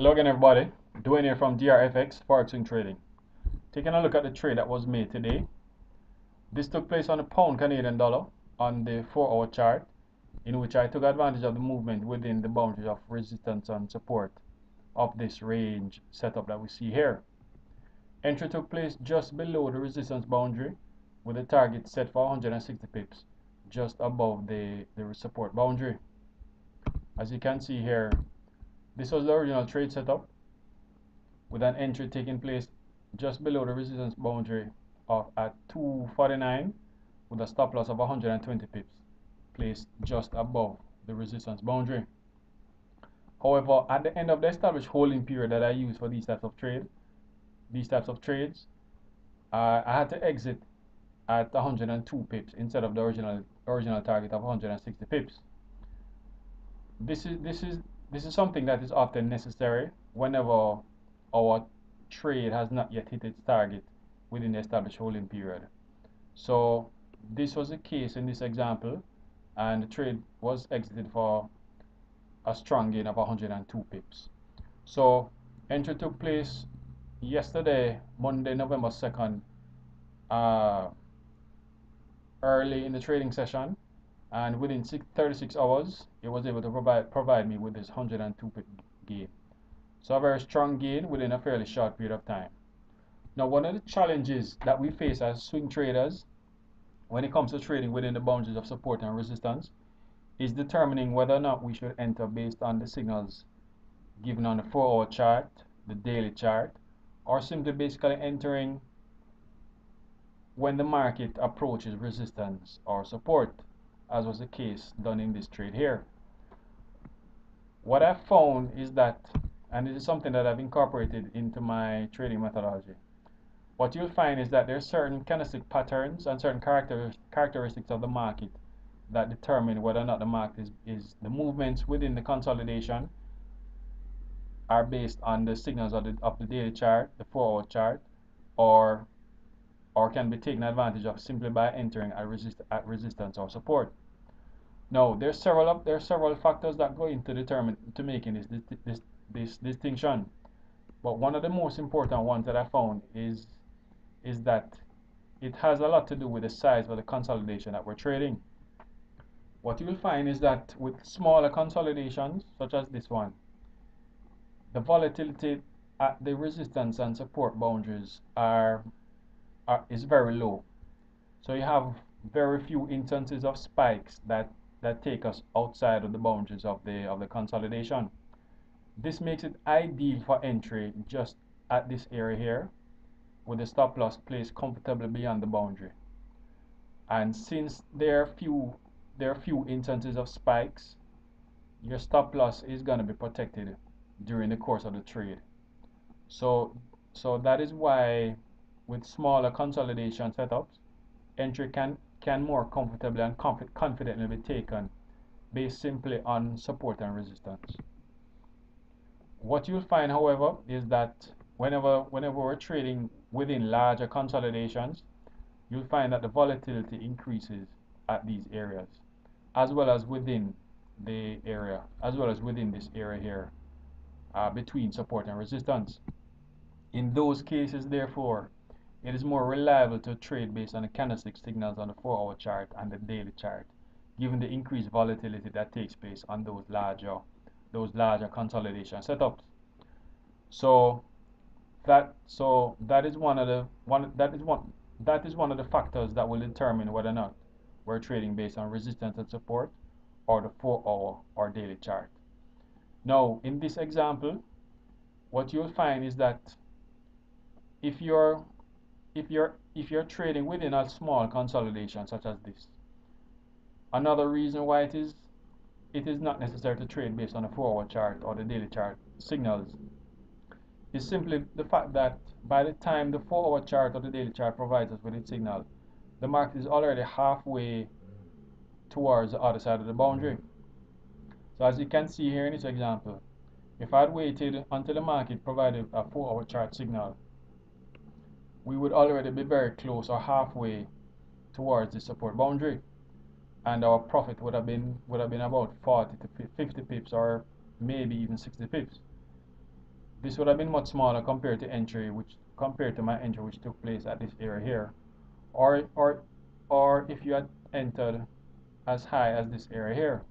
Hello again, everybody. Dwayne here from DRFX Forex Trading. Taking a look at the trade that was made today. This took place on the pound Canadian dollar on the 4-hour chart, in which I took advantage of the movement within the boundaries of resistance and support of this range setup that we see here. Entry took place just below the resistance boundary with a target set for 160 pips, just above the support boundary. As you can see here, this was the original trade setup, with an entry taking place just below the resistance boundary at 249 with a stop loss of 120 pips placed just above the resistance boundary. However, at the end of the established holding period that I use for these types of trades, I had to exit at 102 pips instead of the original target of 160 pips. This is something that is often necessary whenever our trade has not yet hit its target within the established holding period. So this was the case in this example, and the trade was exited for a strong gain of 102 pips. So entry took place yesterday, Monday, November 2nd, early in the trading session, and within 36 hours it was able to provide me with this 102 pip gain. So a very strong gain within a fairly short period of time. Now, one of the challenges that we face as swing traders when it comes to trading within the boundaries of support and resistance is determining whether or not we should enter based on the signals given on the 4-hour chart, the daily chart, or simply basically entering when the market approaches resistance or support, as was the case done in this trade here. What I found is that, and this is something that I've incorporated into my trading methodology, what you'll find is that there are certain candlestick patterns and certain characteristics of the market that determine whether or not the market is the movements within the consolidation are based on the signals of the daily chart, the 4-hour chart, or can be taken advantage of simply by entering at resistance or support. Now, there are several factors that go into making this distinction, but one of the most important ones that I found is that it has a lot to do with the size of the consolidation that we're trading. What you will find is that with smaller consolidations, such as this one, the volatility at the resistance and support boundaries is very low. So you have very few instances of spikes that take us outside of the boundaries of the consolidation. This makes it ideal for entry just at this area here, with the stop loss placed comfortably beyond the boundary. And since there are few instances of spikes, your stop loss is going to be protected during the course of the trade. So that is why with smaller consolidation setups, entry can more comfortably and confidently be taken based simply on support and resistance. What you'll find, however, is that whenever we're trading within larger consolidations, you'll find that the volatility increases at these areas, as well as within this area here, between support and resistance. In those cases, therefore, it is more reliable to trade based on the candlestick signals on the 4-hour chart and the daily chart, given the increased volatility that takes place on those larger consolidation setups. So that is one of the factors that will determine whether or not we're trading based on resistance and support or the 4-hour or daily chart. Now, in this example, what you'll find is that if you're trading within a small consolidation such as this, another reason why it is not necessary to trade based on a 4-hour chart or the daily chart signals is simply the fact that by the time the 4-hour chart or the daily chart provides us with its signal, the market is already halfway towards the other side of the boundary. So as you can see here in this example, if I had waited until the market provided a 4-hour chart signal, we would already be very close or halfway towards the support boundary, and our profit would have been about 40 to 50 pips, or maybe even 60 pips. This would have been much smaller compared to my entry which took place at this area here, or or or if you had entered as high as this area here.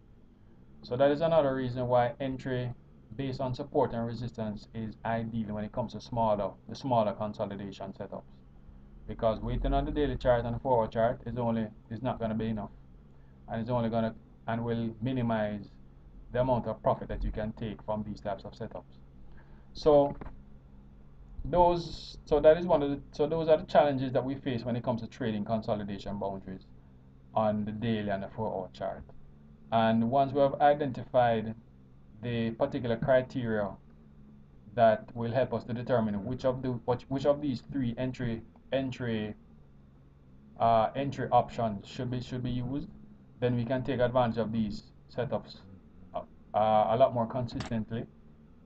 So that is another reason why entry based on support and resistance is ideal when it comes to the smaller consolidation setups. Because waiting on the daily chart and the forward chart is not going to be enough, and it's only going to and will minimize the amount of profit that you can take from these types of setups. So those are the challenges that we face when it comes to trading consolidation boundaries on the daily and the 4-hour chart. And once we have identified the particular criteria that will help us to determine which of these three entry options should be used, then we can take advantage of these setups a lot more consistently,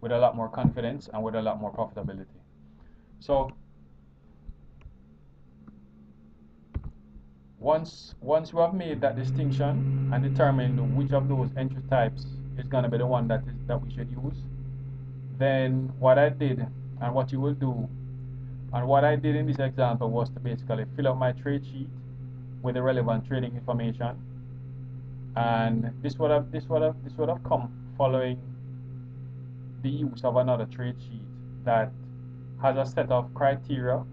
with a lot more confidence, and with a lot more profitability. So once we have made that distinction and determined which of those entry types is going to be the one that we should use, then what I did and what you will do, and what I did in this example, was to basically fill out my trade sheet with the relevant trading information, and this would have come following the use of another trade sheet that has a set of criteria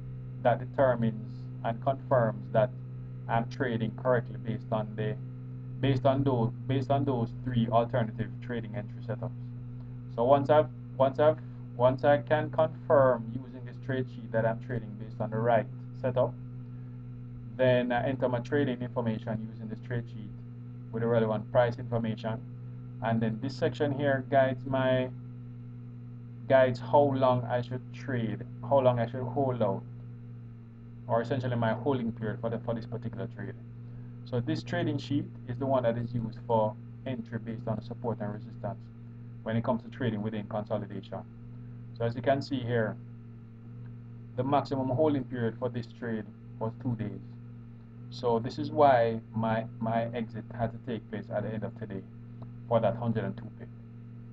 that determines and confirms that I'm trading correctly based on those three alternative trading entry setups. So once I can confirm using this trade sheet that I'm trading based on the right setup, then I enter my trading information using this trade sheet with the relevant price information, and then this section here guides how long I should trade, how long I should hold out, or essentially my holding period for this particular trade. So this trading sheet is the one that is used for entry based on support and resistance when it comes to trading within consolidation. So as you can see here, the maximum holding period for this trade was 2 days. So this is why my exit had to take place at the end of today for that 102 pip.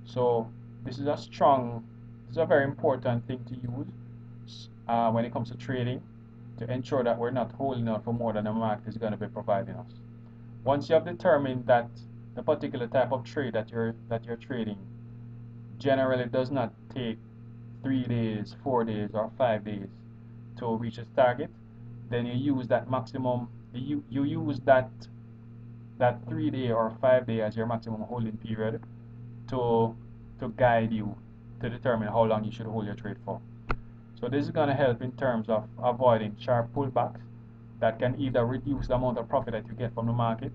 So this is a very important thing to use when it comes to trading, to ensure that we're not holding out for more than the market is going to be providing us. Once you have determined that the particular type of trade that you're trading generally does not take 3 days, 4 days, or 5 days to reach its target, then you use that maximum. You use that 3-day or 5-day as your maximum holding period to guide you to determine how long you should hold your trade for. So this is going to help in terms of avoiding sharp pullbacks that can either reduce the amount of profit that you get from the market,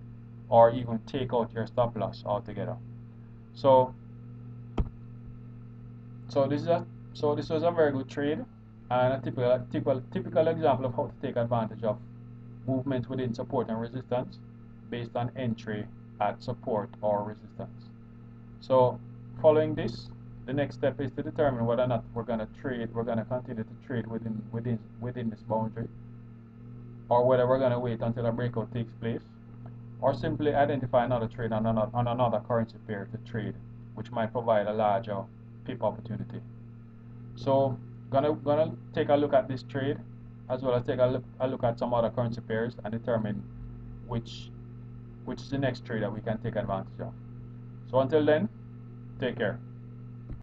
or even take out your stop loss altogether. So this was a very good trade, and a typical example of how to take advantage of movements within support and resistance based on entry at support or resistance. So following this, the next step is to determine whether or not we're going to continue to trade within this boundary, or whether we're going to wait until a breakout takes place, or simply identify another trade on another currency pair to trade, which might provide a larger pip opportunity. So gonna take a look at this trade, as well as take a look at some other currency pairs, and determine which is the next trade that we can take advantage of. So until then, take care.